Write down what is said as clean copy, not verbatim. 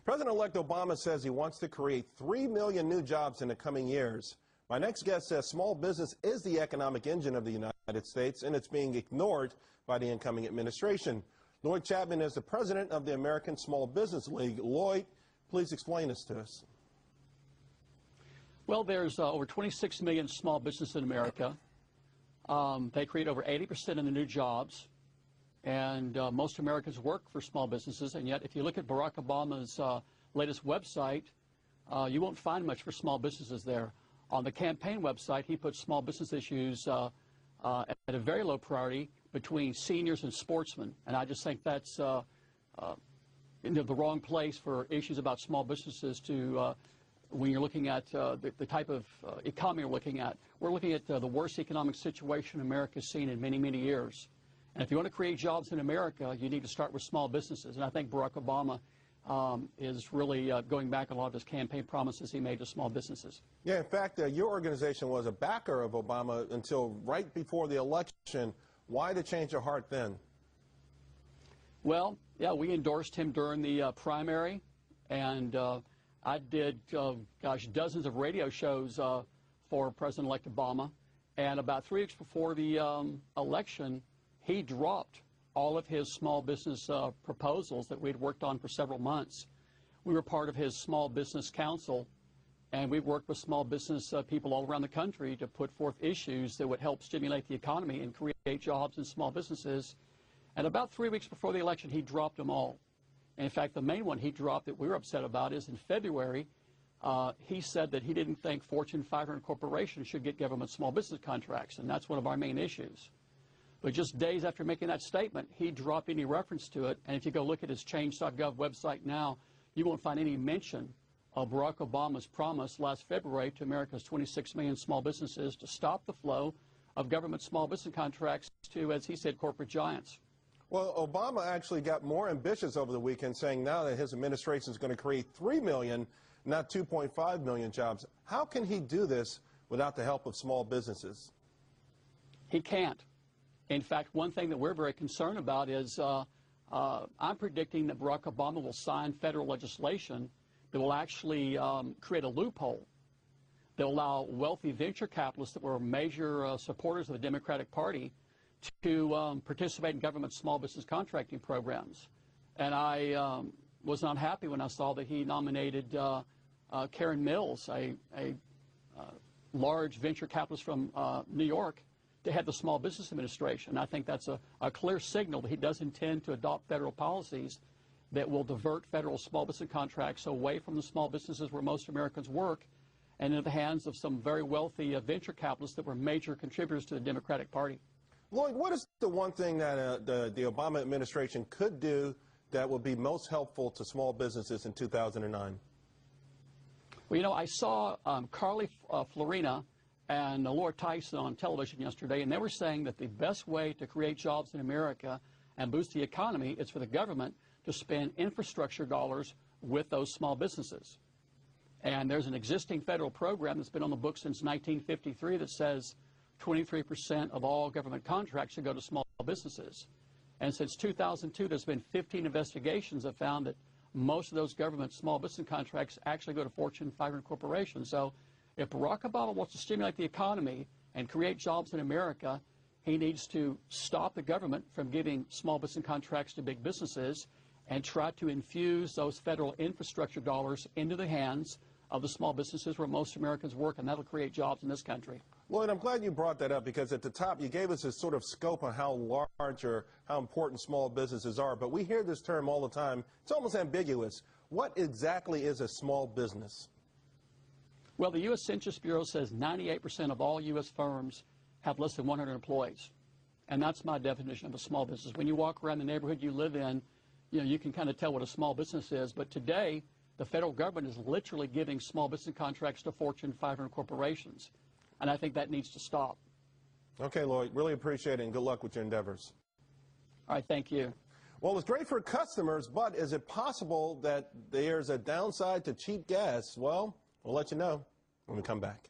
President-elect Obama says he wants to create 3 million new jobs in the coming years. My next guest says small business is the economic engine of the United States, and it's being ignored by the incoming administration. Lloyd Chapman is the president of the American Small Business League. Lloyd, please explain this to us. Well, there's over 26 million small businesses in America. They create over 80% of the new jobs, and most Americans work for small businesses. And yet, if you look at Barack Obama's latest website, you won't find much for small businesses there. On the campaign website, he puts small business issues at a very low priority between seniors and sportsmen. And I just think that's the wrong place for issues about small businesses to when you're looking at the type of economy we're looking at. We're looking at the worst economic situation America's seen in many, many years. And if you want to create jobs in America, you need to start with small businesses. And I think Barack Obama is really going back on a lot of his campaign promises he made to small businesses. Yeah, in fact, your organization was a backer of Obama until right before the election. Why the change of heart then? Well, yeah, we endorsed him during the primary, and I did, dozens of radio shows for President-elect Obama. And about 3 weeks before the election, he dropped all of his small business proposals that we'd worked on for several months. We were part of his Small Business Council, and we worked with small business people all around the country to put forth issues that would help stimulate the economy and create jobs in small businesses. And about 3 weeks before the election, he dropped them all. And in fact, the main one he dropped that we were upset about is in February, he said that he didn't think Fortune 500 corporations should get government small business contracts, and that's one of our main issues. But just days after making that statement, he dropped any reference to it. And if you go look at his change.gov website now, you won't find any mention of Barack Obama's promise last February to America's 26 million small businesses to stop the flow of government small business contracts to, as he said, corporate giants. Well, Obama actually got more ambitious over the weekend, saying now that his administration is going to create 3 million, not 2.5 million jobs. How can he do this without the help of small businesses? He can't. In fact, one thing that we're very concerned about is I'm predicting that Barack Obama will sign federal legislation that will actually create a loophole that will allow wealthy venture capitalists that were major supporters of the Democratic Party to participate in government small business contracting programs. And I was not happy when I saw that he nominated Karen Mills, a large venture capitalist from New York, to head the Small Business Administration. I think that's a clear signal that he does intend to adopt federal policies that will divert federal small business contracts away from the small businesses where most Americans work and into the hands of some very wealthy venture capitalists that were major contributors to the Democratic Party. Lloyd, what is the one thing that the Obama administration could do that would be most helpful to small businesses in 2009? Well, you know, I saw Carly Fiorina and Laura Tyson on television yesterday, and they were saying that the best way to create jobs in America and boost the economy is for the government to spend infrastructure dollars with those small businesses. And there's an existing federal program that's been on the books since 1953 that says 23% of all government contracts should go to small businesses. And since 2002, there's been 15 investigations that found that most of those government small business contracts actually go to Fortune 500 corporations. So if Barack Obama wants to stimulate the economy and create jobs in America, he needs to stop the government from giving small business contracts to big businesses and try to infuse those federal infrastructure dollars into the hands of the small businesses where most Americans work, and that'll create jobs in this country. Lloyd, I'm glad you brought that up, because at the top you gave us this sort of scope on how large or how important small businesses are, but we hear this term all the time. It's almost ambiguous. What exactly is a small business? Well, the U.S. Census Bureau says 98% of all U.S. firms have less than 100 employees. And that's my definition of a small business. When you walk around the neighborhood you live in, you know, you can kind of tell what a small business is. But today, the federal government is literally giving small business contracts to Fortune 500 corporations. And I think that needs to stop. Okay, Lloyd, really appreciate it, and good luck with your endeavors. All right, thank you. Well, it's great for customers, but is it possible that there's a downside to cheap gas? Well, we'll let you know when we come back.